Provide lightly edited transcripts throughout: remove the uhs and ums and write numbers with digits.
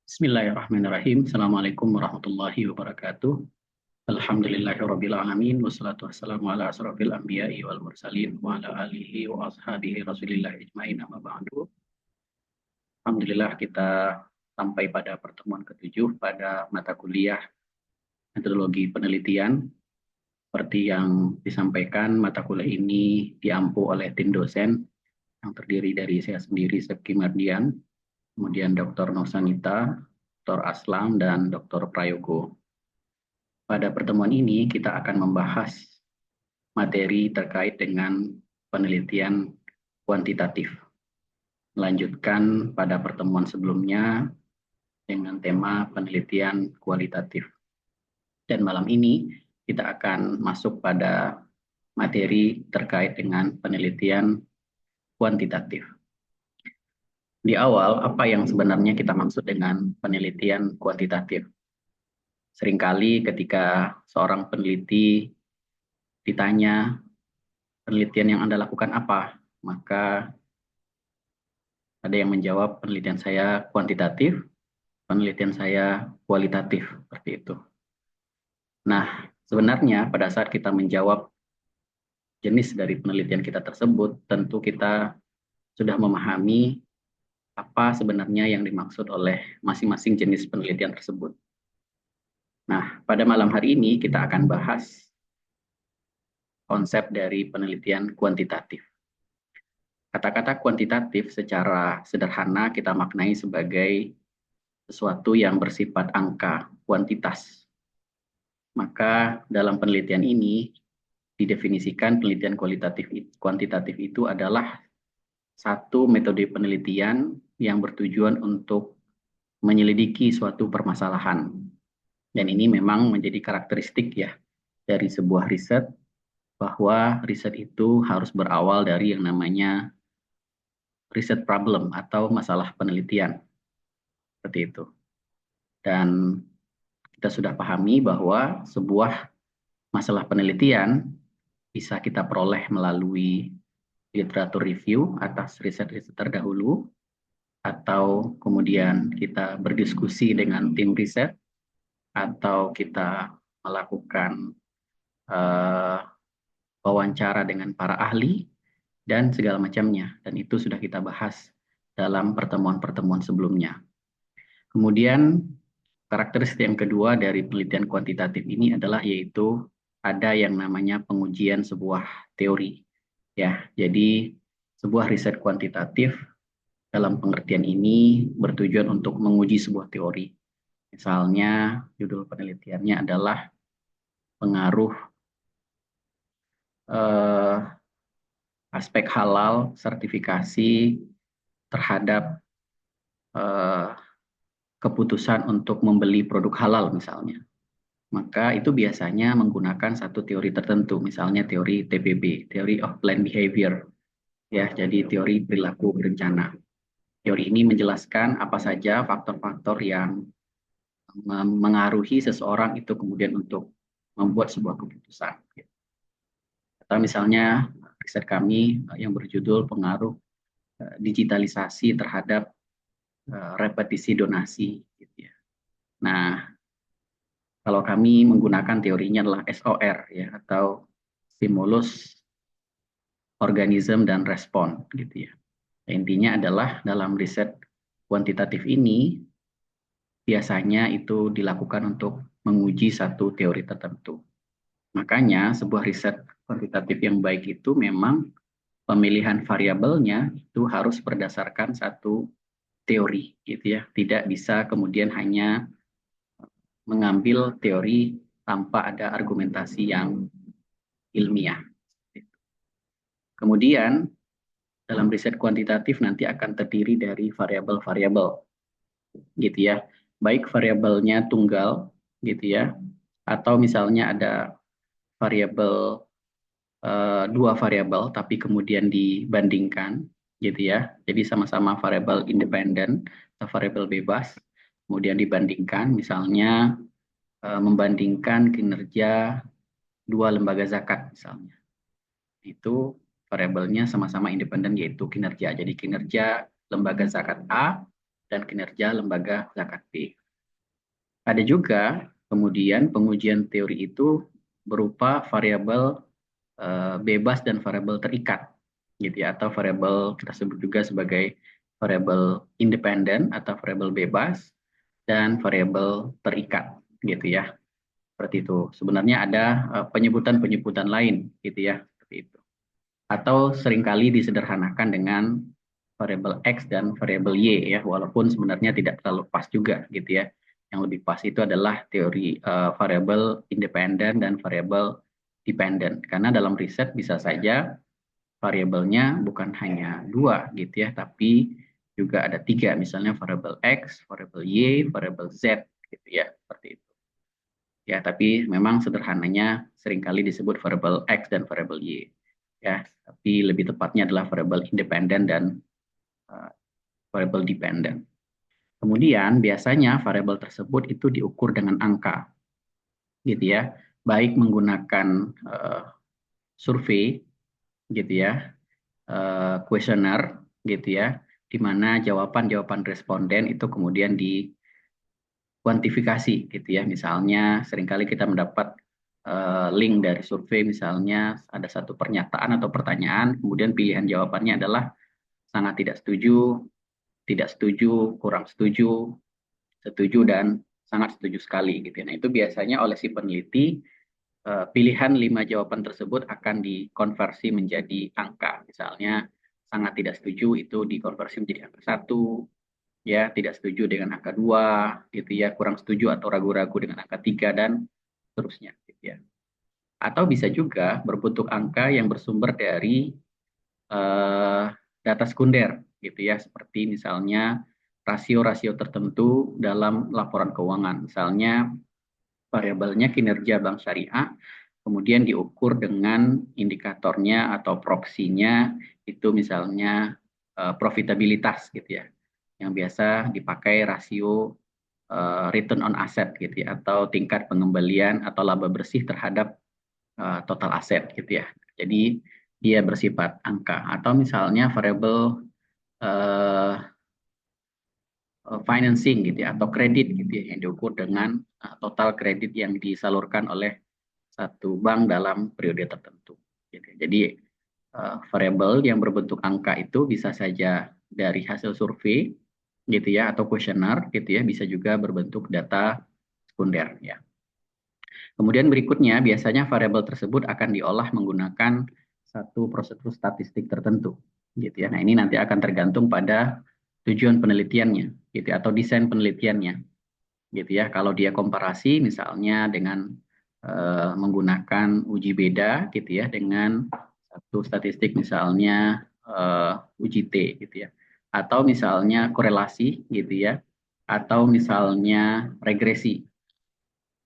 Bismillahirrahmanirrahim. Assalamualaikum warahmatullahi wabarakatuh. Alhamdulillahirrabbilalamin. Wassalatu wassalamu ala asrafil anbiya'i wal mursalin wa ala alihi wa ashabihi rasulillah ijmain amma ba'du. Alhamdulillah kita sampai pada pertemuan ketujuh pada mata kuliah metodologi penelitian. Seperti yang disampaikan, mata kuliah ini diampu oleh tim dosen yang terdiri dari saya sendiri, Sepki Mardian, kemudian Dr. Nosanita, Dr. Aslam, dan Dr. Prayogo. Pada pertemuan ini kita akan membahas materi terkait dengan penelitian kuantitatif. Melanjutkan pada pertemuan sebelumnya dengan tema penelitian kualitatif. Dan malam ini kita akan masuk pada materi terkait dengan penelitian kuantitatif. Di awal, apa yang sebenarnya kita maksud dengan penelitian kuantitatif? Seringkali ketika seorang peneliti ditanya, penelitian yang Anda lakukan apa? Maka ada yang menjawab, penelitian saya kuantitatif, penelitian saya kualitatif, seperti itu. Nah, sebenarnya pada saat kita menjawab jenis dari penelitian kita tersebut, tentu kita sudah memahami apa sebenarnya yang dimaksud oleh masing-masing jenis penelitian tersebut. Nah, pada malam hari ini kita akan bahas konsep dari penelitian kuantitatif. Kata-kata kuantitatif secara sederhana kita maknai sebagai sesuatu yang bersifat angka, kuantitas. Maka dalam penelitian ini didefinisikan penelitian kuantitatif itu adalah satu metode penelitian yang bertujuan untuk menyelidiki suatu permasalahan. Dan ini memang menjadi karakteristik ya dari sebuah riset, bahwa riset itu harus berawal dari yang namanya riset problem atau masalah penelitian. Seperti itu. Dan kita sudah pahami bahwa sebuah masalah penelitian bisa kita peroleh melalui literatur review atas riset-riset terdahulu, atau kemudian kita berdiskusi dengan tim riset, atau kita melakukan wawancara dengan para ahli, dan segala macamnya. Dan itu sudah kita bahas dalam pertemuan-pertemuan sebelumnya. Kemudian karakteristik yang kedua dari penelitian kuantitatif ini adalah yaitu ada yang namanya pengujian sebuah teori. Ya, jadi sebuah riset kuantitatif dalam pengertian ini bertujuan untuk menguji sebuah teori. Misalnya judul penelitiannya adalah pengaruh aspek halal sertifikasi terhadap keputusan untuk membeli produk halal misalnya. Maka itu biasanya menggunakan satu teori tertentu, misalnya teori TPB, Theory of Planned Behavior. Ya, jadi teori perilaku berencana. Teori ini menjelaskan apa saja faktor-faktor yang mengaruhi seseorang itu kemudian untuk membuat sebuah keputusan. Atau misalnya riset kami yang berjudul pengaruh digitalisasi terhadap repetisi donasi. Gitu ya. Nah, kalau kami menggunakan teorinya adalah SOR ya, atau stimulus, organism, dan respon gitu ya. Intinya adalah dalam riset kuantitatif ini biasanya itu dilakukan untuk menguji satu teori tertentu. Makanya sebuah riset kuantitatif yang baik itu memang pemilihan variabelnya itu harus berdasarkan satu teori gitu ya. Tidak bisa kemudian hanya mengambil teori tanpa ada argumentasi yang ilmiah. Kemudian dalam riset kuantitatif nanti akan terdiri dari variabel-variabel gitu ya. Baik variabelnya tunggal gitu ya, atau misalnya ada variabel dua variabel tapi kemudian dibandingkan gitu ya. Jadi sama-sama variabel independen atau variabel bebas, kemudian dibandingkan, misalnya membandingkan kinerja dua lembaga zakat misalnya. Itu variabelnya sama-sama independen yaitu kinerja. Jadi kinerja lembaga zakat A dan kinerja lembaga zakat fiqh. Ada juga kemudian pengujian teori itu berupa variabel bebas dan variabel terikat, gitu ya, atau variabel kita sebut juga sebagai variabel independen atau variabel bebas dan variabel terikat, gitu ya. Seperti itu. Sebenarnya ada penyebutan-penyebutan lain, gitu ya, seperti itu. Atau seringkali disederhanakan dengan variabel X dan variabel Y ya, walaupun sebenarnya tidak terlalu pas juga gitu ya. Yang lebih pas itu adalah teori variabel independen dan variabel dependent. Karena dalam riset bisa saja variabelnya bukan hanya dua gitu ya, tapi juga ada tiga, misalnya variabel X, variabel Y, variabel Z gitu ya, seperti itu. Ya, tapi memang sederhananya seringkali disebut variabel X dan variabel Y. Ya, tapi lebih tepatnya adalah variabel independen dan uh, variabel dependent. Kemudian biasanya variabel tersebut itu diukur dengan angka, gitu ya, baik menggunakan survei, gitu ya, kuesioner, gitu ya, di mana jawaban-jawaban responden itu kemudian dikuantifikasi, gitu ya. Misalnya seringkali kita mendapat link dari survei, misalnya ada satu pernyataan atau pertanyaan, kemudian pilihan jawabannya adalah sangat tidak setuju, kurang setuju, setuju dan sangat setuju sekali gitu ya. Nah, itu biasanya oleh si peneliti pilihan 5 jawaban tersebut akan dikonversi menjadi angka. Misalnya sangat tidak setuju itu dikonversi menjadi angka 1, ya, tidak setuju dengan angka 2 gitu ya, kurang setuju atau ragu-ragu dengan angka 3 dan seterusnya gitu ya. Atau bisa juga berbentuk angka yang bersumber dari data sekunder gitu ya, seperti misalnya rasio-rasio tertentu dalam laporan keuangan. Misalnya variabelnya kinerja bank syariah, kemudian diukur dengan indikatornya atau proksinya itu misalnya profitabilitas gitu ya, yang biasa dipakai rasio return on asset gitu ya, atau tingkat pengembalian atau laba bersih terhadap total aset gitu ya. Jadi dia bersifat angka, atau misalnya variabel uh, financing gitu ya, atau kredit gitu ya, yang diukur dengan total kredit yang disalurkan oleh satu bank dalam periode tertentu. Gitu. Jadi variabel yang berbentuk angka itu bisa saja dari hasil survei gitu ya, atau kuesioner gitu ya, bisa juga berbentuk data sekunder ya. Kemudian berikutnya biasanya variabel tersebut akan diolah menggunakan satu prosedur statistik tertentu gitu ya. Nah, ini nanti akan tergantung pada tujuan penelitiannya gitu ya, atau desain penelitiannya gitu ya. Kalau dia komparasi misalnya dengan menggunakan uji beda gitu ya, dengan satu statistik misalnya uji T gitu ya, atau misalnya korelasi gitu ya, atau misalnya regresi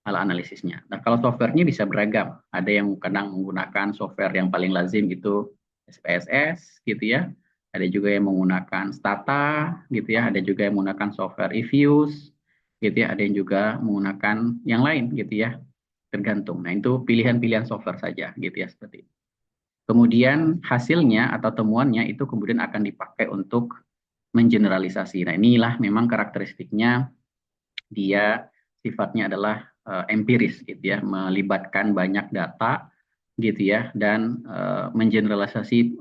ala analisisnya. Nah, kalau softwarenya bisa beragam. Ada yang kadang menggunakan software yang paling lazim itu SPSS gitu ya. Ada juga yang menggunakan Stata gitu ya. Ada juga yang menggunakan software Evius gitu ya. Ada yang juga menggunakan yang lain gitu ya. Tergantung. Nah, itu pilihan-pilihan software saja gitu ya, seperti itu. Kemudian hasilnya atau temuannya itu kemudian akan dipakai untuk mengeneralisasi. Nah, inilah memang karakteristiknya, dia sifatnya adalah empiris gitu ya, melibatkan banyak data gitu ya, dan mengeneralisasi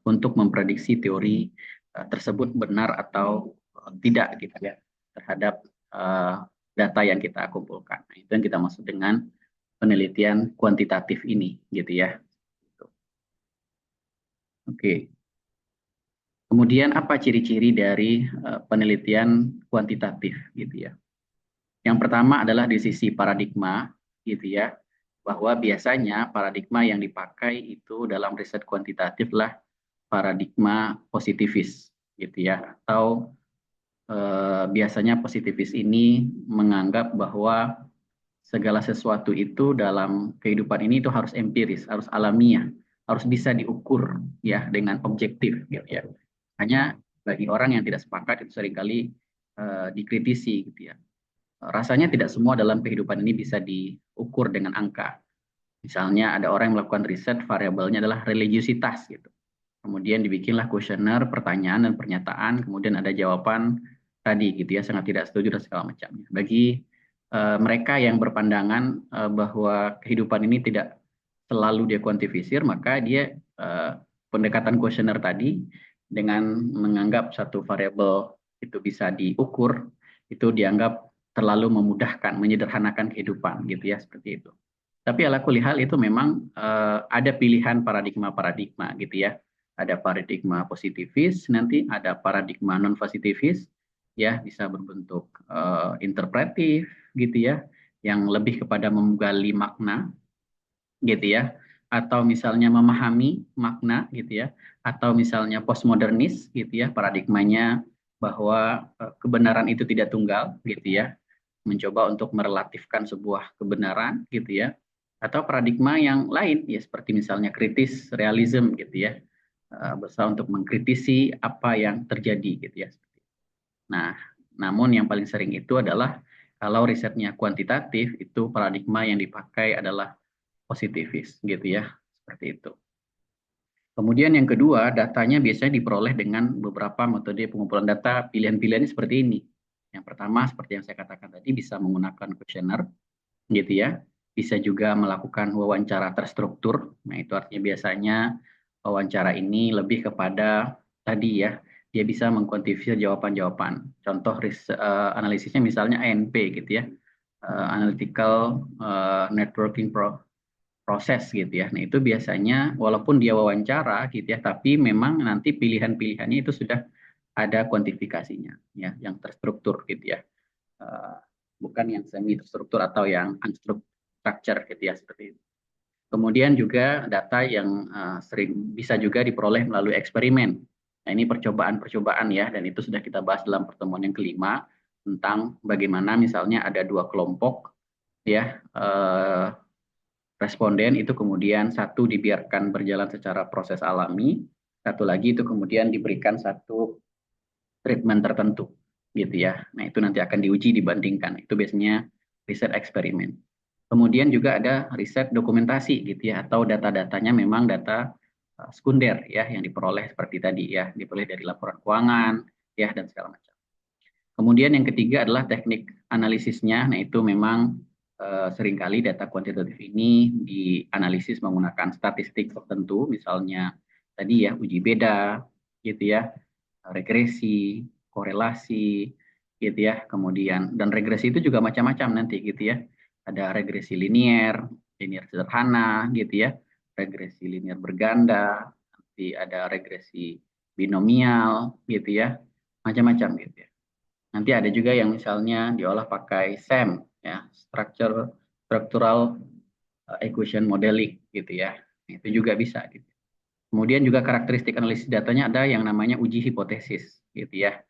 untuk memprediksi teori tersebut benar atau tidak gitu ya, terhadap data yang kita kumpulkan. Nah, itu yang kita maksud dengan penelitian kuantitatif ini gitu ya. Oke. Kemudian apa ciri-ciri dari penelitian kuantitatif gitu ya? Yang pertama adalah di sisi paradigma, gitu ya, bahwa biasanya paradigma yang dipakai itu dalam riset kuantitatif lah paradigma positivis, gitu ya, atau biasanya positivis ini menganggap bahwa segala sesuatu itu dalam kehidupan ini itu harus empiris, harus alamiah, harus bisa diukur ya dengan objektif, gitu ya. Hanya bagi orang yang tidak sepakat itu seringkali dikritisi, gitu ya. Rasanya tidak semua dalam kehidupan ini bisa diukur dengan angka. Misalnya ada orang yang melakukan riset, variabelnya adalah religiusitas gitu. Kemudian dibikinlah kuesioner, pertanyaan dan pernyataan, kemudian ada jawaban tadi gitu ya, sangat tidak setuju dan segala macamnya. Bagi mereka yang berpandangan bahwa kehidupan ini tidak selalu dia kuantifisir, maka dia pendekatan kuesioner tadi dengan menganggap satu variabel itu bisa diukur, itu dianggap terlalu memudahkan, menyederhanakan kehidupan gitu ya, seperti itu. Tapi ala kulihal itu memang ada pilihan paradigma-paradigma gitu ya. Ada paradigma positivis, nanti ada paradigma non-positivis, ya bisa berbentuk interpretif gitu ya, yang lebih kepada menggali makna gitu ya, atau misalnya memahami makna gitu ya, atau misalnya postmodernis gitu ya, paradigmanya bahwa kebenaran itu tidak tunggal gitu ya, mencoba untuk merelatifkan sebuah kebenaran gitu ya, atau paradigma yang lain ya seperti misalnya kritis realism gitu ya, berusaha untuk mengkritisi apa yang terjadi gitu ya. Nah, namun yang paling sering itu adalah kalau risetnya kuantitatif itu paradigma yang dipakai adalah positivis gitu ya, seperti itu. Kemudian yang kedua, datanya biasanya diperoleh dengan beberapa metode pengumpulan data. Pilihan-pilihannya seperti ini. Yang pertama, seperti yang saya katakan tadi, bisa menggunakan kuesioner, gitu ya. Bisa juga melakukan wawancara terstruktur. Nah, itu artinya biasanya wawancara ini lebih kepada tadi ya, dia bisa mengkuantifikasi jawaban-jawaban. Contoh analisisnya misalnya ANP gitu ya, Analytical Networking proses gitu ya. Nah, itu biasanya walaupun dia wawancara gitu ya, tapi memang nanti pilihan-pilihannya itu sudah ada kuantifikasinya ya, yang terstruktur gitu ya. Uh, Bukan yang semi terstruktur atau yang unstructured gitu ya, seperti itu. Kemudian juga data yang sering bisa juga diperoleh melalui eksperimen. Nah, ini percobaan-percobaan ya, dan itu sudah kita bahas dalam pertemuan yang kelima tentang bagaimana misalnya ada dua kelompok ya, responden itu kemudian satu dibiarkan berjalan secara proses alami, satu lagi itu kemudian diberikan satu treatment tertentu gitu ya. Nah, itu nanti akan diuji dibandingkan. Itu biasanya riset eksperimen. Kemudian juga ada riset dokumentasi gitu ya, atau data-datanya memang data sekunder ya yang diperoleh seperti tadi ya, diperoleh dari laporan keuangan ya dan segala macam. Kemudian yang ketiga adalah teknik analisisnya. Nah, itu memang seringkali data kuantitatif ini dianalisis menggunakan statistik tertentu, misalnya tadi ya uji beda, gitu ya, regresi, korelasi, gitu ya. Kemudian dan regresi itu juga macam-macam nanti, gitu ya. Ada regresi linier, linier sederhana, gitu ya, regresi linier berganda, nanti ada regresi binomial, gitu ya, macam-macam gitu ya. Nanti ada juga yang misalnya diolah pakai SEM, ya, structural equation modeling, gitu ya. Itu juga bisa, gitu. Kemudian juga karakteristik analisis datanya ada yang namanya uji hipotesis, gitu ya.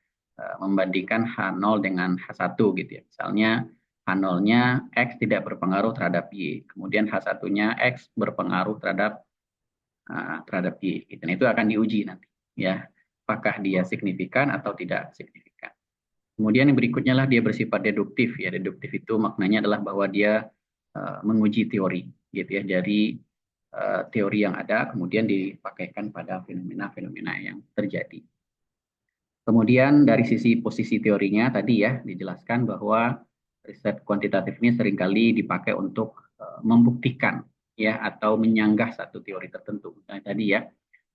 Membandingkan H0 dengan H1, gitu ya. Misalnya H0-nya X tidak berpengaruh terhadap Y, kemudian H1-nya X berpengaruh terhadap Y. Gitu. Nah, itu akan diuji nanti, ya. Apakah dia signifikan atau tidak signifikan. Kemudian yang berikutnya lah dia bersifat deduktif ya. Deduktif itu maknanya adalah bahwa dia menguji teori gitu ya, dari teori yang ada kemudian dipakaikan pada fenomena-fenomena yang terjadi. Kemudian dari sisi posisi teorinya tadi ya dijelaskan bahwa riset kuantitatif ini seringkali dipakai untuk membuktikan ya atau menyanggah satu teori tertentu. Nah, tadi ya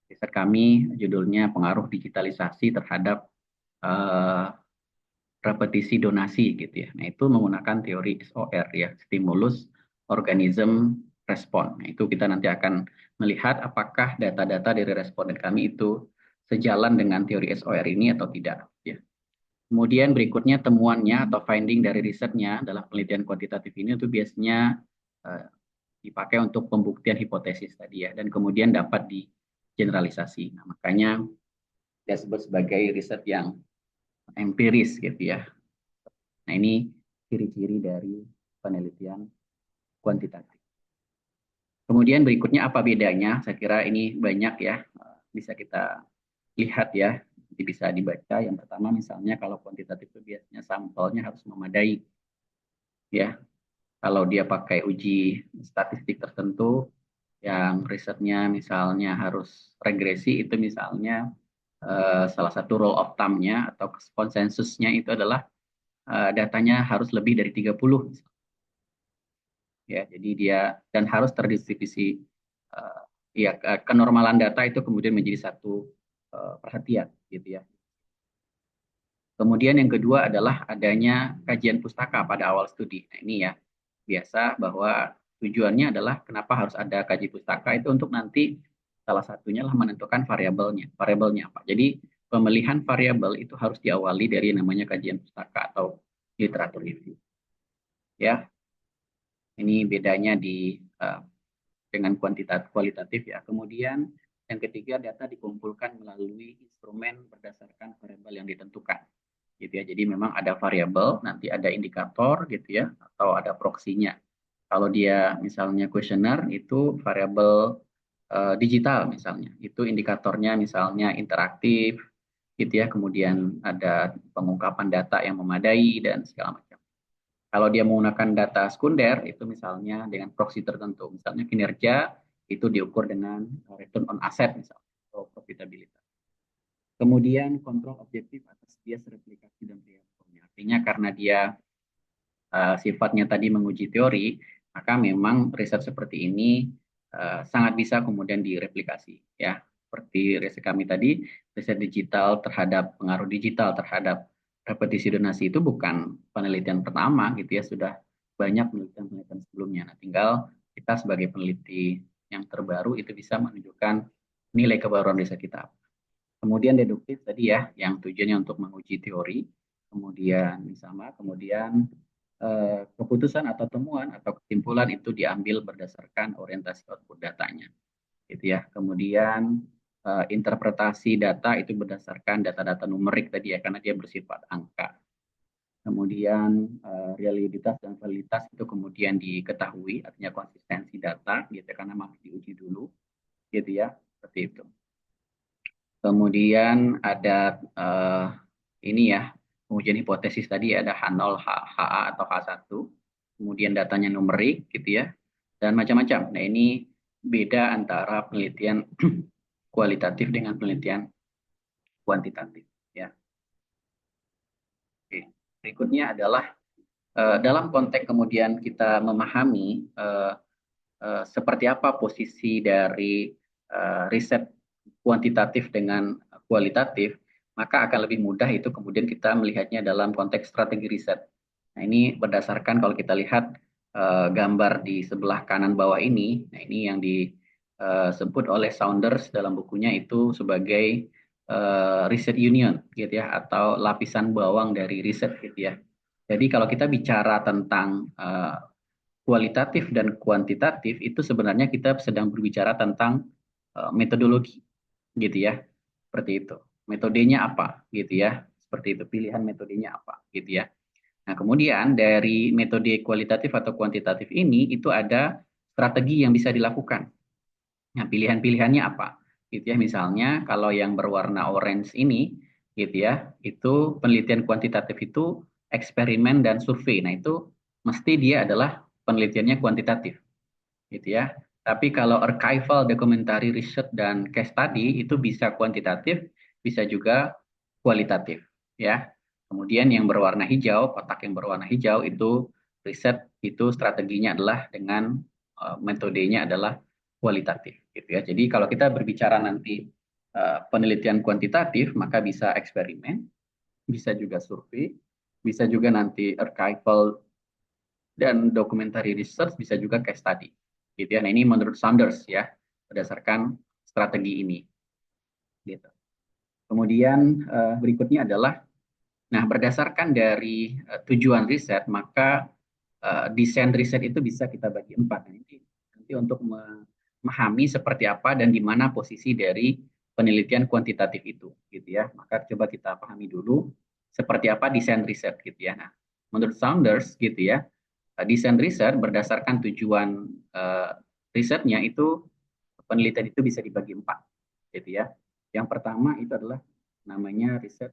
riset kami judulnya pengaruh digitalisasi terhadap repetisi donasi gitu ya. Nah, itu menggunakan teori SOR ya, stimulus organism respon. Nah, itu kita nanti akan melihat apakah data-data dari responden kami itu sejalan dengan teori SOR ini atau tidak ya. Kemudian berikutnya temuannya atau finding dari risetnya dalam penelitian kuantitatif ini itu biasanya dipakai untuk pembuktian hipotesis tadi ya, dan kemudian dapat digeneralisasi. Nah, makanya disebut sebagai riset yang empiris gitu ya. Nah, ini ciri-ciri dari penelitian kuantitatif. Kemudian berikutnya apa bedanya? Saya kira ini banyak ya, bisa kita lihat ya, bisa dibaca. Yang pertama misalnya kalau kuantitatif itu biasanya sampelnya harus memadai. Ya, kalau dia pakai uji statistik tertentu, yang risetnya misalnya harus regresi, itu misalnya salah satu rule of thumb-nya atau konsensusnya itu adalah datanya harus lebih dari 30. Ya, jadi dia dan harus terdistribusi, ya, kenormalan data itu kemudian menjadi satu perhatian gitu ya. Kemudian yang kedua adalah adanya kajian pustaka pada awal studi. Nah, ini ya biasa bahwa tujuannya adalah kenapa harus ada kaji pustaka itu untuk nanti salah satunya lah menentukan variabelnya. Variabelnya apa? Jadi pemilihan variabel itu harus diawali dari namanya kajian pustaka atau literatur review. Ya, ini bedanya dengan kualitatif ya. Kemudian yang ketiga, data dikumpulkan melalui instrumen berdasarkan variabel yang ditentukan. Gitu ya. Jadi memang ada variabel, nanti ada indikator gitu ya, atau ada proksinya. Kalau dia misalnya kuesioner itu variabel digital misalnya, itu indikatornya misalnya interaktif gitu ya, kemudian ada pengungkapan data yang memadai dan segala macam. Kalau dia menggunakan data sekunder, itu misalnya dengan proxy tertentu. Misalnya kinerja itu diukur dengan return on asset misalnya, atau profitabilitas. Kemudian kontrol objektif atas bias replikasi dan variabelnya. Artinya karena dia sifatnya tadi menguji teori, maka memang riset seperti ini sangat bisa kemudian direplikasi. Ya, seperti riset kami tadi, riset digital terhadap pengaruh digital terhadap repetisi donasi itu bukan penelitian pertama gitu ya, sudah banyak penelitian-penelitian sebelumnya. Nah, tinggal kita sebagai peneliti yang terbaru itu bisa menunjukkan nilai kebaruan riset kita. Kemudian deduktif tadi ya, yang tujuannya untuk menguji teori, kemudian sama, kemudian keputusan atau temuan atau kesimpulan itu diambil berdasarkan orientasi output datanya, gitu ya. Kemudian interpretasi data itu berdasarkan data-data numerik tadi ya, karena dia bersifat angka. Kemudian realitas dan validitas itu kemudian diketahui, artinya konsistensi data, gitu, karena masih diuji dulu, gitu ya, seperti itu. Kemudian ada ini ya, pengujian hipotesis tadi ada H0, HA atau H1. Kemudian datanya numerik gitu ya. Dan macam-macam. Nah, ini beda antara penelitian kualitatif dengan penelitian kuantitatif ya. Oke. Berikutnya adalah dalam konteks kemudian kita memahami seperti apa posisi dari riset kuantitatif dengan kualitatif, maka akan lebih mudah itu kemudian kita melihatnya dalam konteks strategi riset. Nah, ini berdasarkan kalau kita lihat gambar di sebelah kanan bawah ini, nah ini yang disebut oleh Saunders dalam bukunya itu sebagai research union gitu ya, atau lapisan bawang dari riset gitu ya. Jadi kalau kita bicara tentang kualitatif dan kuantitatif itu sebenarnya kita sedang berbicara tentang metodologi gitu ya, seperti itu. Metodenya apa gitu ya, seperti itu, pilihan metodenya apa gitu ya. Nah, kemudian dari metode kualitatif atau kuantitatif ini itu ada strategi yang bisa dilakukan. Nah, pilihan-pilihannya apa gitu ya. Misalnya kalau yang berwarna orange ini gitu ya, itu penelitian kuantitatif itu eksperimen dan survei. Nah, itu mesti dia adalah penelitiannya kuantitatif gitu ya. Tapi kalau archival, documentary research dan case study itu bisa kuantitatif, bisa juga kualitatif ya. Kemudian yang berwarna hijau, kotak yang berwarna hijau itu riset, itu strateginya adalah dengan metodenya adalah kualitatif gitu ya. Jadi kalau kita berbicara nanti penelitian kuantitatif, maka bisa eksperimen, bisa juga survei, bisa juga nanti archival dan documentary research, bisa juga case study gitu ya. Nah, ini menurut Saunders ya, berdasarkan strategi ini gitu. Kemudian berikutnya adalah, nah, berdasarkan dari tujuan riset, maka desain riset itu bisa kita bagi empat. Nah, ini nanti untuk memahami seperti apa dan di mana posisi dari penelitian kuantitatif itu gitu ya. Maka coba kita pahami dulu seperti apa desain riset gitu ya. Nah, menurut Saunders gitu ya, desain riset berdasarkan tujuan risetnya itu, penelitian itu bisa dibagi empat gitu ya. Yang pertama itu adalah namanya riset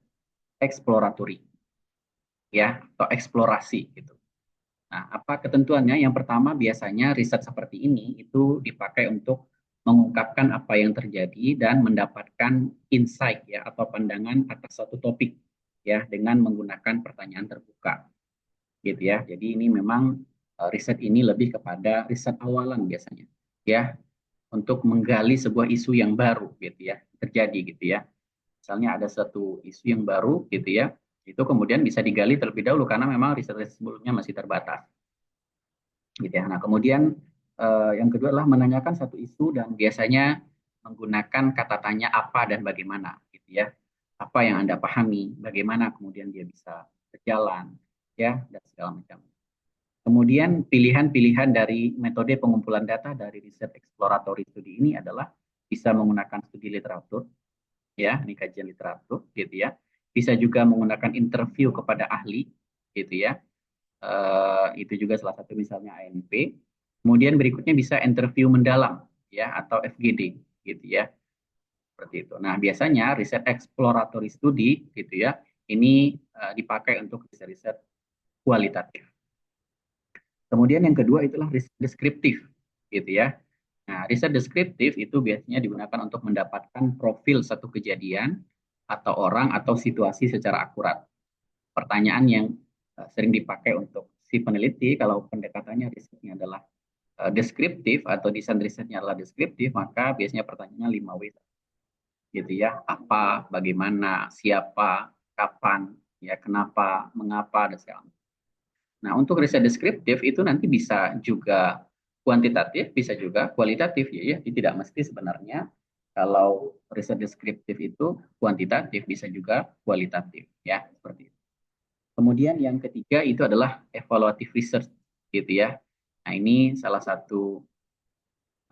eksploratory ya, atau eksplorasi gitu. Nah, apa ketentuannya? Yang pertama biasanya riset seperti ini itu dipakai untuk mengungkapkan apa yang terjadi dan mendapatkan insight ya atau pandangan atas satu topik ya dengan menggunakan pertanyaan terbuka gitu ya. Jadi ini memang riset ini lebih kepada riset awalan biasanya ya untuk menggali sebuah isu yang baru gitu ya terjadi gitu ya. Misalnya ada satu isu yang baru gitu ya, itu kemudian bisa digali terlebih dahulu karena memang riset sebelumnya masih terbatas gitu ya. Nah, kemudian yang kedua adalah menanyakan satu isu dan biasanya menggunakan kata tanya apa dan bagaimana gitu ya. Apa yang Anda pahami, bagaimana kemudian dia bisa berjalan ya dan segala macam. Kemudian pilihan-pilihan dari metode pengumpulan data dari riset exploratory study ini adalah bisa menggunakan studi literatur ya, ini kajian literatur gitu ya. Bisa juga menggunakan interview kepada ahli gitu ya. Itu juga salah satu misalnya ANP. Kemudian berikutnya bisa interview mendalam ya atau FGD gitu ya. Seperti itu. Nah, biasanya riset exploratory study gitu ya, ini dipakai untuk riset-riset kualitatif. Kemudian yang kedua itulah riset deskriptif gitu ya. Nah, riset deskriptif itu biasanya digunakan untuk mendapatkan profil satu kejadian atau orang atau situasi secara akurat. Pertanyaan yang sering dipakai untuk si peneliti kalau pendekatannya risetnya adalah deskriptif atau desain risetnya adalah deskriptif, maka biasanya pertanyaannya 5W gitu ya. Apa, bagaimana, siapa, kapan, ya kenapa, mengapa dan segala macam. Nah, untuk riset deskriptif itu nanti bisa juga kuantitatif, bisa juga kualitatif ya. Jadi tidak mesti sebenarnya kalau riset deskriptif itu kuantitatif, bisa juga kualitatif ya, seperti itu. Kemudian yang ketiga itu adalah evaluative research gitu ya. Nah, ini salah satu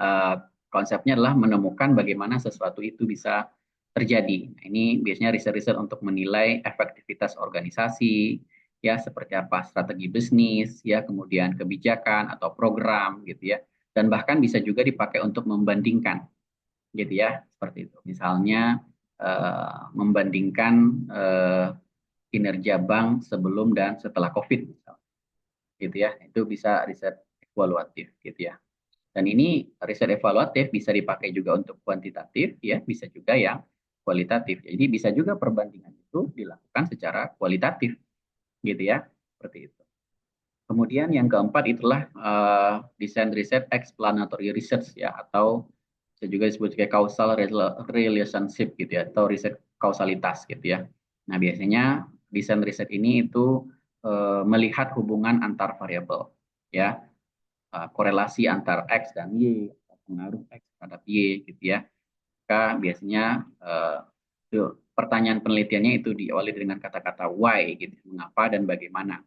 uh, konsepnya adalah menemukan bagaimana sesuatu itu bisa terjadi. Nah, ini biasanya riset-riset untuk menilai efektivitas organisasi, ya seperti apa strategi bisnis, ya kemudian kebijakan atau program gitu ya. Dan bahkan bisa juga dipakai untuk membandingkan gitu ya, seperti itu. Misalnya membandingkan kinerja bank sebelum dan setelah COVID misalnya. Gitu ya. Itu bisa riset evaluatif gitu ya. Dan ini riset evaluatif bisa dipakai juga untuk kuantitatif, ya, bisa juga yang kualitatif. Jadi bisa juga perbandingan itu dilakukan secara kualitatif, gitu ya, seperti itu. Kemudian yang keempat itulah desain riset explanatory research ya, atau bisa juga disebut sebagai causal relationship gitu ya, atau riset kausalitas gitu ya. Nah biasanya desain riset ini itu melihat hubungan antar variabel ya, korelasi antar X dan Y, pengaruh X terhadap Y gitu ya. Maka biasanya pertanyaan penelitiannya itu diawali dengan kata-kata why gitu, mengapa dan bagaimana.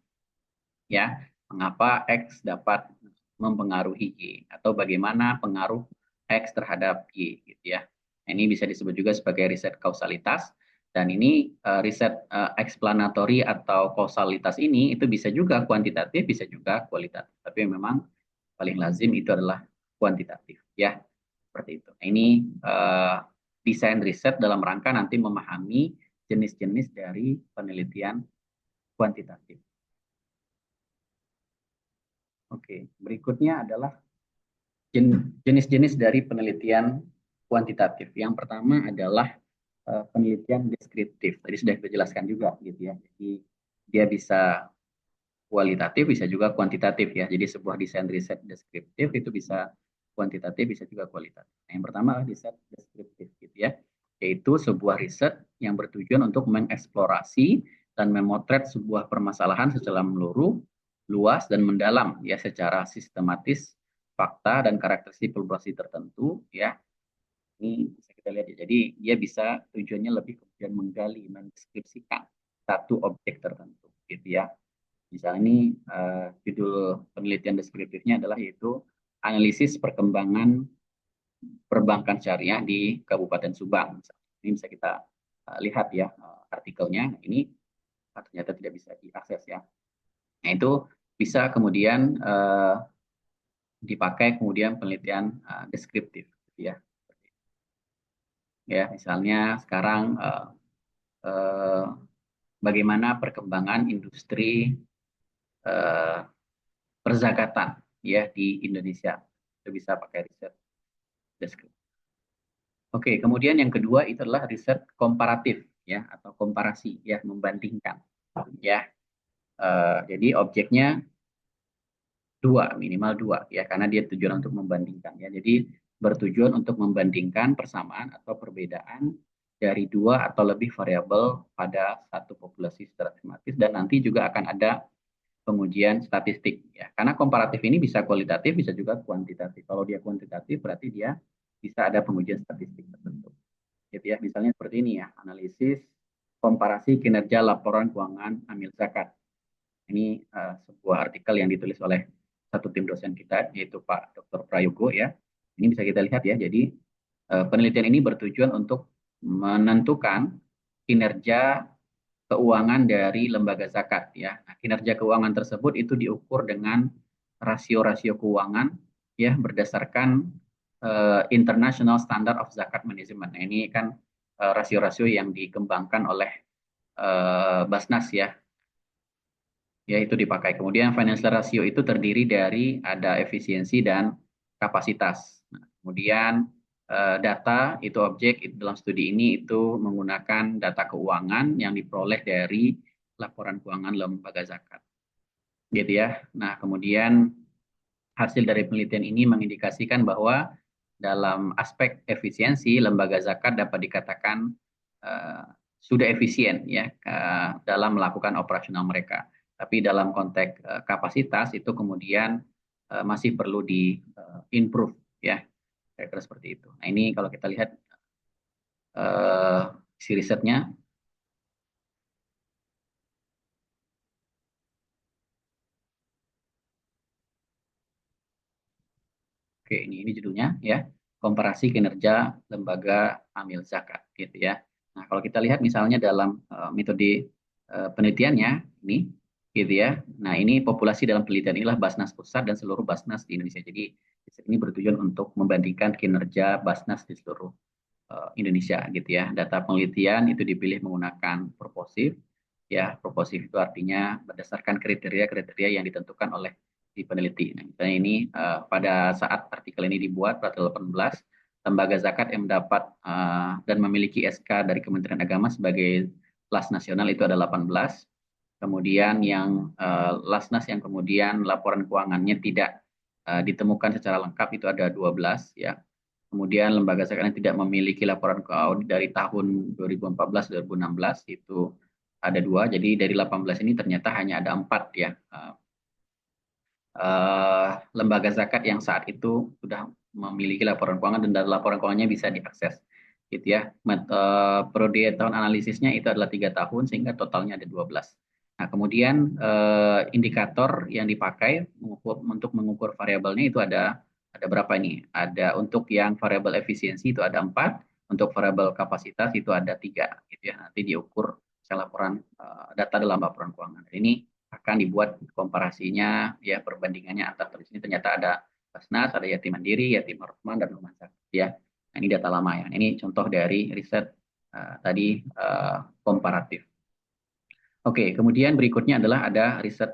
Ya, mengapa X dapat mempengaruhi Y atau bagaimana pengaruh X terhadap Y gitu ya. Nah, ini bisa disebut juga sebagai riset kausalitas dan ini riset explanatory atau kausalitas ini itu bisa juga kuantitatif, bisa juga kualitatif. Tapi memang paling lazim itu adalah kuantitatif ya seperti itu. Nah, ini desain riset dalam rangka nanti memahami jenis-jenis dari penelitian kuantitatif. Oke, berikutnya adalah jenis-jenis dari penelitian kuantitatif. Yang pertama adalah penelitian deskriptif. Tadi sudah kita jelaskan juga gitu ya. Jadi dia bisa kualitatif, bisa juga kuantitatif ya. Jadi sebuah desain riset deskriptif itu bisa kuantitatif, bisa juga kualitatif. Nah, yang pertama adalah riset deskriptif gitu ya, yaitu sebuah riset yang bertujuan untuk mengeksplorasi dan memotret sebuah permasalahan secara menyeluruh, luas dan mendalam ya secara sistematis fakta dan karakteristik populasi tertentu ya. Ini bisa kita lihat ya. Jadi dia bisa tujuannya lebih kemudian menggali, mendeskripsikan satu objek tertentu gitu ya. Misalnya ini judul penelitian deskriptifnya adalah yaitu analisis perkembangan perbankan syariah di Kabupaten Subang. Ini bisa kita lihat ya artikelnya. Ini ternyata tidak bisa diakses ya. Nah itu bisa kemudian dipakai kemudian penelitian deskriptif ya. Ya misalnya sekarang bagaimana perkembangan industri perzakatan ya di Indonesia. Itu bisa pakai riset deskriptif. Oke, kemudian yang kedua itu adalah riset komparatif ya atau komparasi ya, membandingkan ya. Jadi objeknya dua, minimal dua ya, karena dia tujuan untuk membandingkan ya. Jadi bertujuan untuk membandingkan persamaan atau perbedaan dari dua atau lebih variabel pada satu populasi secara sistematis, dan nanti juga akan ada pengujian statistik ya. Karena komparatif ini bisa kualitatif, bisa juga kuantitatif. Kalau dia kuantitatif berarti dia bisa ada pengujian statistik tertentu. Gitu ya. Misalnya seperti ini ya, analisis komparasi kinerja laporan keuangan amil zakat. Ini sebuah artikel yang ditulis oleh satu tim dosen kita, yaitu Pak Dr. Prayogo ya. Ini bisa kita lihat ya. Jadi penelitian ini bertujuan untuk menentukan kinerja keuangan dari lembaga zakat ya. Nah, kinerja keuangan tersebut itu diukur dengan rasio-rasio keuangan ya, berdasarkan International Standard of Zakat Management. Nah, ini kan rasio-rasio yang dikembangkan oleh Basnas ya, itu dipakai. Kemudian financial ratio itu terdiri dari ada efisiensi dan kapasitas. Nah, kemudian data itu objek dalam studi ini itu menggunakan data keuangan yang diperoleh dari laporan keuangan lembaga zakat. Gitu ya. Nah, kemudian hasil dari penelitian ini mengindikasikan bahwa dalam aspek efisiensi lembaga zakat dapat dikatakan uh, sudah efisien ya dalam melakukan operasional mereka. Tapi dalam konteks kapasitas itu kemudian masih perlu di improve ya, kira-kira seperti itu. Nah, ini kalau kita lihat isi risetnya. Oke, ini judulnya ya, komparasi kinerja lembaga amil zakat gitu ya. Nah, kalau kita lihat misalnya dalam metode penelitiannya ini gitu ya. Nah, ini populasi dalam penelitian inilah Basnas Pusat dan seluruh Basnas di Indonesia. Jadi ini bertujuan untuk membandingkan kinerja Basnas di seluruh Indonesia gitu ya. Data penelitian itu dipilih menggunakan proposif ya. Proposif itu artinya berdasarkan kriteria-kriteria yang ditentukan oleh si peneliti. Nah, misalnya ini pada saat artikel ini dibuat pada 18, lembaga zakat yang mendapat dan memiliki SK dari Kementerian Agama sebagai las nasional itu ada 18. Kemudian yang Lasnas yang kemudian laporan keuangannya tidak ditemukan secara lengkap itu ada 12 ya. Kemudian lembaga zakat yang tidak memiliki laporan audit dari tahun 2014-2016 itu ada dua. Jadi dari 18 ini ternyata hanya ada 4 ya lembaga zakat yang saat itu sudah memiliki laporan keuangan dan laporan keuangannya bisa diakses gitu ya. Periode tahun analisisnya itu adalah 3 tahun sehingga totalnya ada 12. Nah, kemudian indikator yang dipakai untuk mengukur variabelnya itu ada berapa ini? Ada untuk yang variabel efisiensi itu ada 4, untuk variabel kapasitas itu ada 3 gitu ya. Nanti diukur laporan data dalam laporan keuangan. Ini akan dibuat komparasinya ya, perbandingannya antar di sini ternyata ada Basnas, ada Yatim Mandiri, Yatim Rahman dan Rumah Sakit ya. Nah, ini data lama ya. Ini contoh dari riset tadi komparatif. Oke, kemudian berikutnya adalah ada riset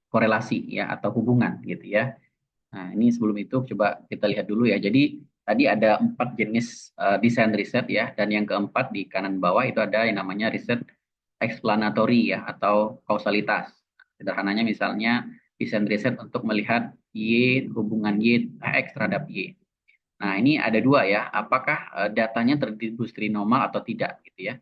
korelasi ya atau hubungan gitu ya. Nah, ini sebelum itu coba kita lihat dulu ya. Jadi tadi ada 4 jenis desain riset ya, dan yang keempat di kanan bawah itu ada yang namanya riset explanatory ya atau kausalitas. Sederhananya misalnya desain riset untuk melihat Y hubungan Y X terhadap Y. Nah, ini ada dua ya, apakah datanya terdistribusi normal atau tidak gitu ya.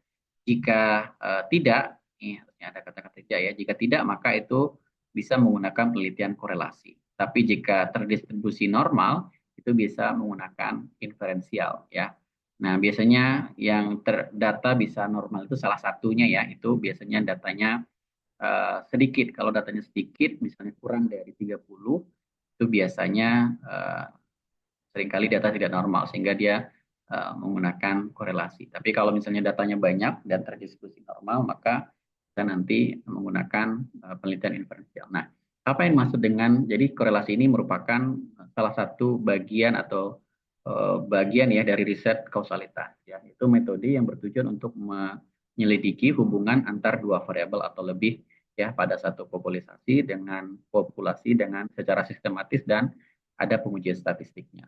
Jika tidak, ini harusnya ada kata-kata tidak ya. Jika tidak, maka itu bisa menggunakan penelitian korelasi. Tapi jika terdistribusi normal, itu bisa menggunakan inferensial ya. Nah, biasanya yang terdata bisa normal itu salah satunya ya, itu biasanya datanya sedikit. Kalau datanya sedikit, misalnya kurang dari 30, itu biasanya seringkali data tidak normal sehingga dia menggunakan korelasi. Tapi kalau misalnya datanya banyak dan terdistribusi normal, maka kita nanti menggunakan penelitian inferensial. Nah, apa yang dimaksud dengan jadi korelasi ini merupakan salah satu bagian atau bagian ya dari riset kausalitas ya. Itu metode yang bertujuan untuk menyelidiki hubungan antar dua variabel atau lebih ya pada satu populasi dengan secara sistematis dan ada pengujian statistiknya.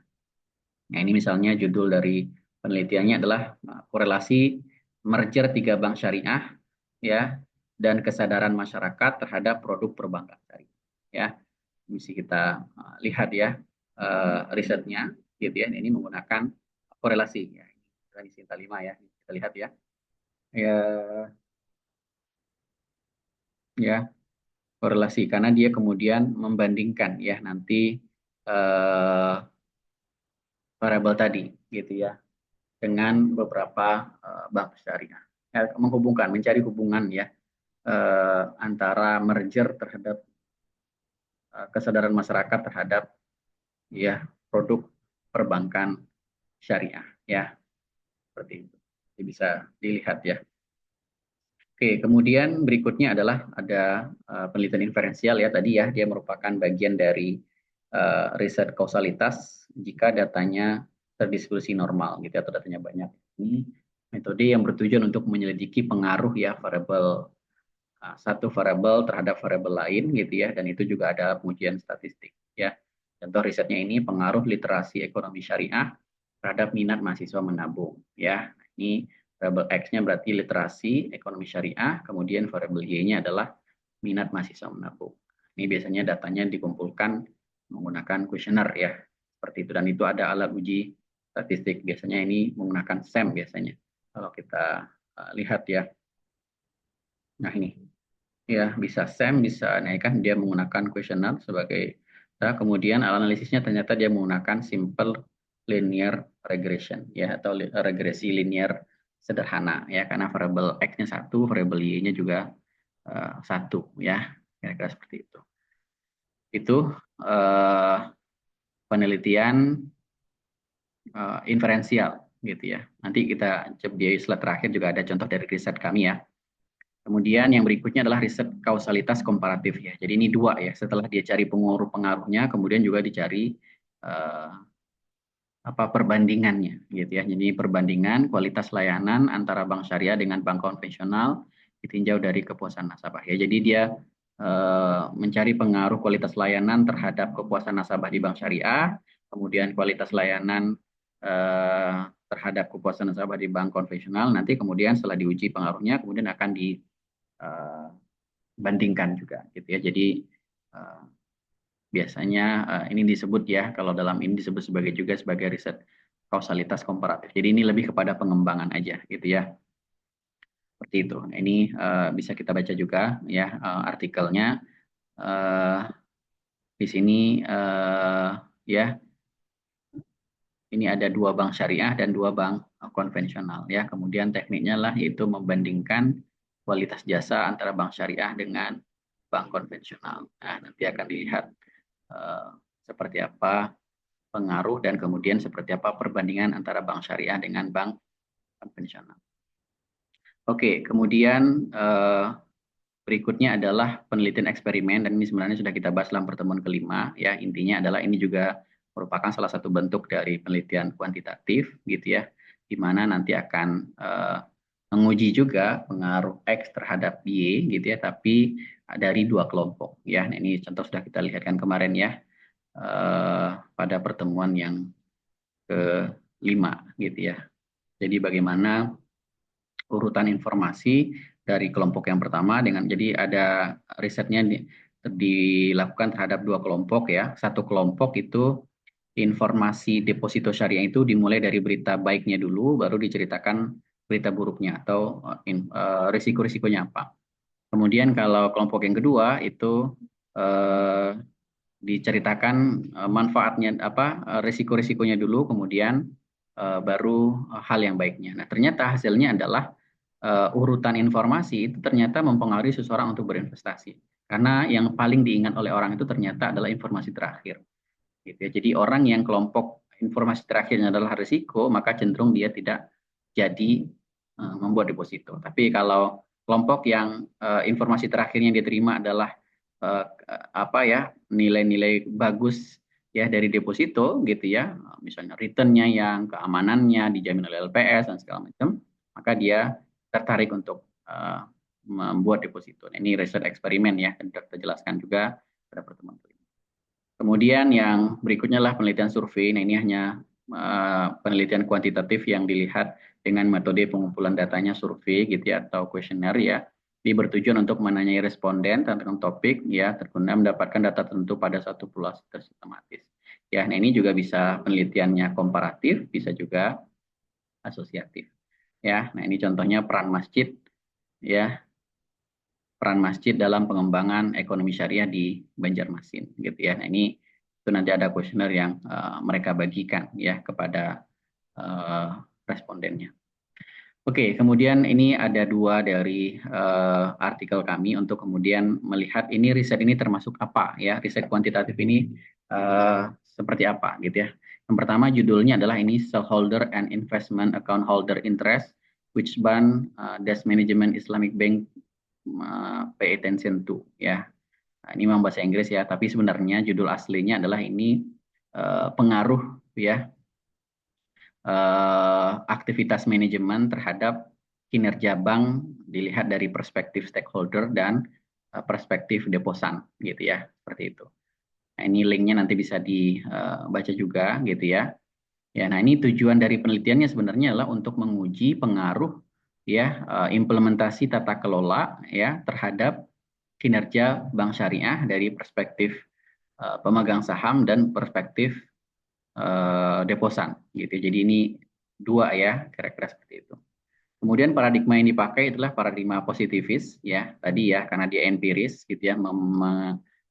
Nah, ini misalnya judul dari Penelitiannya adalah korelasi merger 3 bank syariah ya dan kesadaran masyarakat terhadap produk perbankan syariah. Ya, mesti kita lihat ya risetnya gitu ya. Ini menggunakan korelasi ya. Ini Sinta 5 ya. Kita lihat ya. Ya, ya korelasi karena dia kemudian membandingkan ya nanti variabel tadi gitu ya dengan beberapa bank syariah. Ya, menghubungkan, mencari hubungan ya antara merger terhadap kesadaran masyarakat terhadap ya produk perbankan syariah ya seperti itu. Jadi bisa dilihat ya. Oke, kemudian berikutnya adalah ada penelitian inferensial ya tadi ya, dia merupakan bagian dari riset kausalitas jika datanya terdistribusi normal gitu atau datanya banyak. Ini metode yang bertujuan untuk menyelidiki pengaruh ya variabel satu variabel terhadap variabel lain gitu ya, dan itu juga ada pengujian statistik ya. Contoh risetnya ini pengaruh literasi ekonomi syariah terhadap minat mahasiswa menabung ya. Ini variabel X-nya berarti literasi ekonomi syariah, kemudian variabel Y-nya adalah minat mahasiswa menabung. Ini biasanya datanya dikumpulkan menggunakan kuesioner ya, seperti itu. Dan itu ada alat uji statistik. Biasanya ini menggunakan SEM biasanya. Kalau kita lihat ya. Nah ini ya bisa SEM, bisa naikkan dia menggunakan kuesioner sebagai kemudian analisisnya ternyata dia menggunakan simple linear regression ya atau regresi linear sederhana ya karena variabel X-nya satu, variabel Y-nya juga satu ya kira-kira seperti itu. Itu penelitian inferensial gitu ya. Nanti kita di slide terakhir juga ada contoh dari riset kami ya. Kemudian yang berikutnya adalah riset kausalitas komparatif ya. Jadi ini dua ya. Setelah dia cari pengaruh-pengaruhnya, kemudian juga dicari perbandingannya gitu ya. Jadi perbandingan kualitas layanan antara bank syariah dengan bank konvensional ditinjau dari kepuasan nasabah ya. Jadi dia mencari pengaruh kualitas layanan terhadap kepuasan nasabah di bank syariah, kemudian kualitas layanan terhadap kepuasan nasabah di bank konvensional. Nanti kemudian setelah diuji pengaruhnya, kemudian akan dibandingkan juga gitu ya. Jadi biasanya ini disebut ya, kalau dalam ini disebut juga sebagai riset kausalitas komparatif. Jadi ini lebih kepada pengembangan aja gitu ya. Seperti itu. Nah, ini bisa kita baca juga ya artikelnya. Di sini ya ini ada 2 bank syariah dan 2 bank konvensional ya. Kemudian tekniknya lah yaitu membandingkan kualitas jasa antara bank syariah dengan bank konvensional. Nah, nanti akan dilihat seperti apa pengaruh dan kemudian seperti apa perbandingan antara bank syariah dengan bank konvensional. Oke, kemudian berikutnya adalah penelitian eksperimen dan ini sebenarnya sudah kita bahas dalam pertemuan kelima ya. Intinya adalah ini juga merupakan salah satu bentuk dari penelitian kuantitatif gitu ya, di mana nanti akan menguji juga pengaruh X terhadap Y gitu ya, tapi dari 2 kelompok ya. Nah, ini contoh sudah kita lihatkan kemarin ya pada pertemuan yang kelima gitu ya. Jadi bagaimana urutan informasi dari kelompok yang pertama dengan jadi ada risetnya dilakukan terhadap 2 kelompok ya. Satu kelompok itu informasi deposito syariah itu dimulai dari berita baiknya dulu, baru diceritakan berita buruknya atau risiko-risikonya apa. Kemudian kalau kelompok yang kedua itu diceritakan manfaatnya apa, risiko-risikonya dulu, kemudian baru hal yang baiknya. Nah, ternyata hasilnya adalah urutan informasi itu ternyata mempengaruhi seseorang untuk berinvestasi. Karena yang paling diingat oleh orang itu ternyata adalah informasi terakhir. Gitu ya. Jadi orang yang kelompok informasi terakhirnya adalah risiko, maka cenderung dia tidak jadi membuat deposito. Tapi kalau kelompok yang informasi terakhirnya diterima adalah apa ya nilai-nilai bagus ya dari deposito gitu ya, misalnya returnnya yang keamanannya dijamin oleh LPS dan segala macam, maka dia tertarik untuk membuat deposito. Nah, ini riset eksperimen ya, sudah kita jelaskan juga pada pertemuan kelima. Kemudian yang berikutnya lah penelitian survei. Nah, ini hanya penelitian kuantitatif yang dilihat dengan metode pengumpulan datanya survei gitu ya atau kuesioner ya. Ini bertujuan untuk menanyai responden tentang topik ya terguna mendapatkan data tertentu pada satu populasi tersistematis. Ya, nah ini juga bisa penelitiannya komparatif, bisa juga asosiatif. Ya, nah ini contohnya peran masjid ya, peran masjid dalam pengembangan ekonomi syariah di Banjarmasin gitu ya. Nah, ini itu nanti ada kuesioner yang mereka bagikan ya kepada respondennya. Oke, kemudian ini ada dua dari artikel kami untuk kemudian melihat ini riset ini termasuk apa ya, riset kuantitatif ini seperti apa gitu ya. Yang pertama judulnya adalah ini Shareholder and Investment Account Holder Interest which Bank Desk Management Islamic Bank pay attention to ya. Nah, ini memang bahasa Inggris ya, tapi sebenarnya judul aslinya adalah ini pengaruh ya aktivitas manajemen terhadap kinerja bank dilihat dari perspektif stakeholder dan perspektif deposan gitu ya, seperti itu. Nah, ini linknya nanti bisa dibaca juga gitu ya. Ya, nah ini tujuan dari penelitiannya sebenarnya adalah untuk menguji pengaruh ya implementasi tata kelola ya terhadap kinerja bank syariah dari perspektif pemegang saham dan perspektif deposan gitu. Jadi ini dua ya kira-kira seperti itu. Kemudian paradigma yang dipakai itulah paradigma positivis ya tadi ya karena dia empiris gitu ya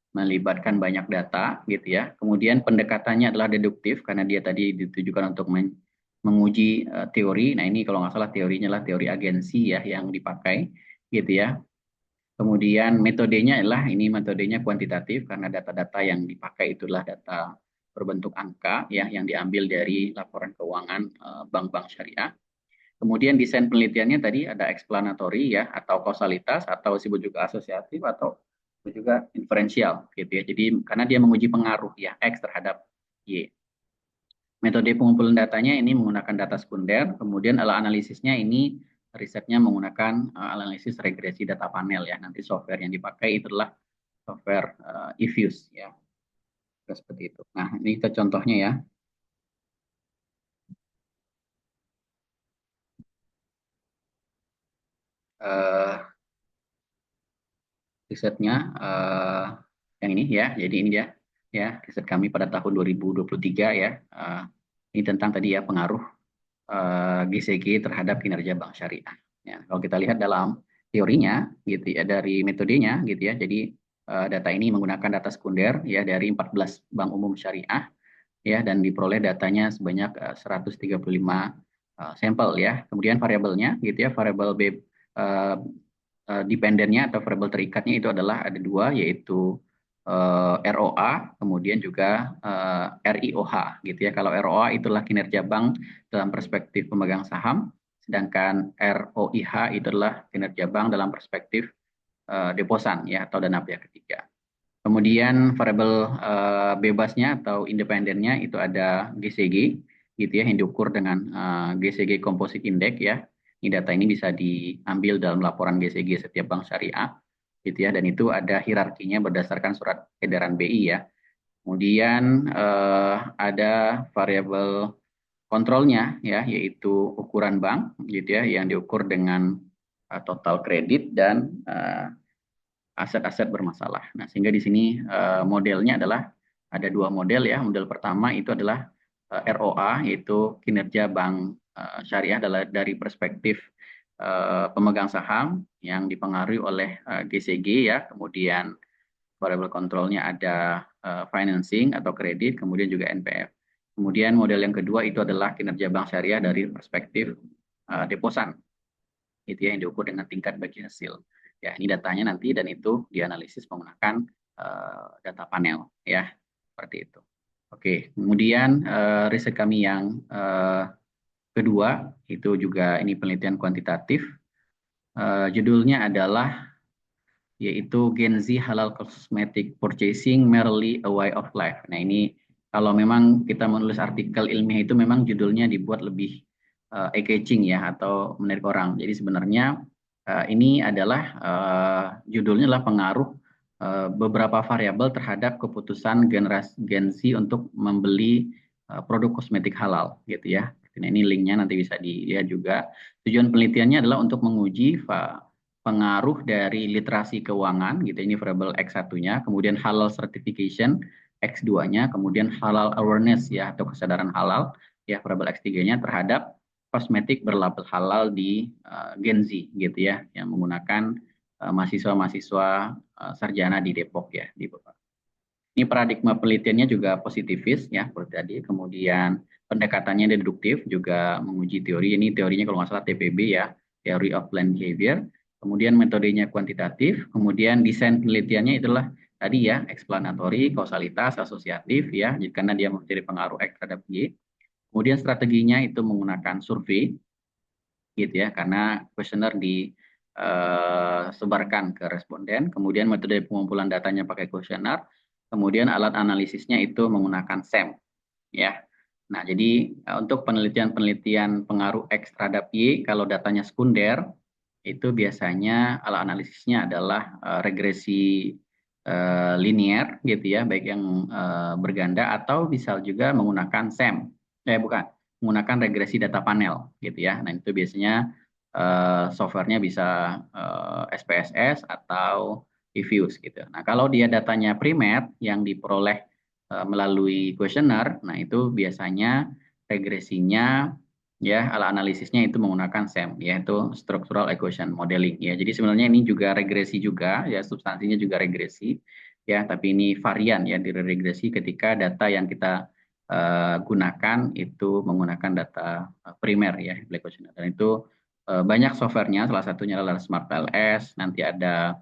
melibatkan banyak data gitu ya. Kemudian pendekatannya adalah deduktif karena dia tadi ditujukan untuk menguji teori. Nah ini kalau nggak salah teorinya adalah teori agensi ya yang dipakai gitu ya. Kemudian metodenya adalah ini metodenya kuantitatif karena data-data yang dipakai itulah data berbentuk angka ya yang diambil dari laporan keuangan bank-bank syariah. Kemudian desain penelitiannya tadi ada explanatory ya atau kausalitas atau disebut juga asosiatif atau juga inferensial gitu ya. Jadi karena dia menguji pengaruh ya X terhadap Y. Metode pengumpulan datanya ini menggunakan data sekunder, kemudian ala analisisnya ini risetnya menggunakan analisis regresi data panel ya. Nanti software yang dipakai itu adalah software eFuse ya. Seperti itu. Nah, ini kita contohnya ya. Risetnya yang ini ya. Jadi ini dia ya riset kami pada tahun 2023 ya. Ini tentang tadi ya pengaruh GCG terhadap kinerja bank syariah. Ya, kalau kita lihat dalam teorinya gitu ya dari metodenya gitu ya. Jadi data ini menggunakan data sekunder ya dari 14 bank umum syariah ya dan diperoleh datanya sebanyak 135 sampel ya. Kemudian variabelnya gitu ya, variabel dependennya atau variabel terikatnya itu adalah ada dua yaitu ROA kemudian juga RIOH gitu ya. Kalau ROA itulah kinerja bank dalam perspektif pemegang saham, sedangkan ROIH itu adalah kinerja bank dalam perspektif deposan ya atau dana pihak ketiga. Kemudian variabel bebasnya atau independennya itu ada GCG gitu ya yang diukur dengan GCG Composite Index ya. Ini data ini bisa diambil dalam laporan GCG setiap bank syariah gitu ya dan itu ada hierarkinya berdasarkan surat edaran BI ya. Kemudian ada variabel kontrolnya ya yaitu ukuran bank gitu ya yang diukur dengan total kredit dan aset-aset bermasalah. Nah, sehingga di sini modelnya adalah ada dua model ya. Model pertama itu adalah ROA yaitu kinerja bank syariah dari perspektif pemegang saham yang dipengaruhi oleh GCG ya. Kemudian variable kontrolnya ada financing atau kredit, kemudian juga NPF. Kemudian model yang kedua itu adalah kinerja bank syariah dari perspektif deposan. Itu ya, yang diukur dengan tingkat bagi hasil. Ya, ini datanya nanti dan itu dianalisis menggunakan data panel ya, seperti itu. Oke, kemudian riset kami yang kedua itu juga ini penelitian kuantitatif. Judulnya adalah yaitu Gen Z Halal Cosmetic Purchasing Merely a Way of Life. Nah, ini kalau memang kita menulis artikel ilmiah itu memang judulnya dibuat lebih eye-catching ya atau menarik orang. Jadi sebenarnya ini adalah judulnya adalah pengaruh beberapa variabel terhadap keputusan generasi Gen Z untuk membeli produk kosmetik halal gitu ya. Nah, ini linknya nanti bisa dilihat juga. Tujuan penelitiannya adalah untuk menguji pengaruh dari literasi keuangan gitu, ini variable X1-nya, kemudian halal certification X2-nya, kemudian halal awareness ya atau kesadaran halal ya variable X3-nya terhadap kosmetik berlabel halal di Gen Z gitu ya, yang menggunakan mahasiswa-mahasiswa sarjana di Depok ya di Bapak. Ini paradigma penelitiannya juga positifis ya seperti tadi. Kemudian pendekatannya deduktif juga menguji teori. Ini teorinya kalau nggak salah TPB ya, Theory of Planned Behavior. Kemudian metodenya kuantitatif. Kemudian desain penelitiannya itulah tadi ya, explanatory, kausalitas, asosiatif ya, karena dia menjadi pengaruh X terhadap Y. Kemudian strateginya itu menggunakan survei gitu ya, karena kuesioner disebarkan ke responden. Kemudian metode pengumpulan datanya pakai kuesioner. Kemudian alat analisisnya itu menggunakan SEM ya. Nah, jadi untuk penelitian-penelitian pengaruh X terhadap Y, kalau datanya sekunder, itu biasanya alat analisisnya adalah regresi linear gitu ya, baik yang berganda atau bisa juga menggunakan SEM. Bukan, menggunakan regresi data panel gitu ya. Nah, itu biasanya softwarenya bisa SPSS atau Diffuse gitu. Nah, kalau dia datanya primer yang diperoleh melalui kuesioner, nah itu biasanya regresinya ya alat analisisnya itu menggunakan SEM yaitu structural equation modeling ya. Jadi sebenarnya ini juga regresi juga ya, substansinya juga regresi ya, tapi ini varian ya dari regresi ketika data yang kita gunakan itu menggunakan data primer ya Black Questionnaire. Dan itu banyak softwarenya, salah satunya adalah Smart LS, nanti ada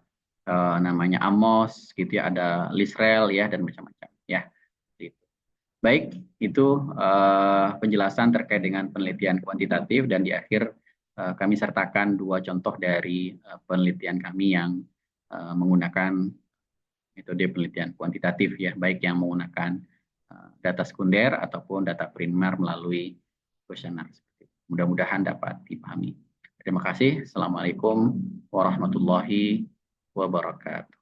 namanya Amos gitu ya, ada Lisrel ya dan macam-macam ya. Baik, itu penjelasan terkait dengan penelitian kuantitatif dan di akhir kami sertakan dua contoh dari penelitian kami yang menggunakan metode penelitian kuantitatif ya, baik yang menggunakan data sekunder ataupun data primer melalui kuesioner. Mudah-mudahan dapat dipahami. Terima kasih. Assalamualaikum warahmatullahi wabarakatuh.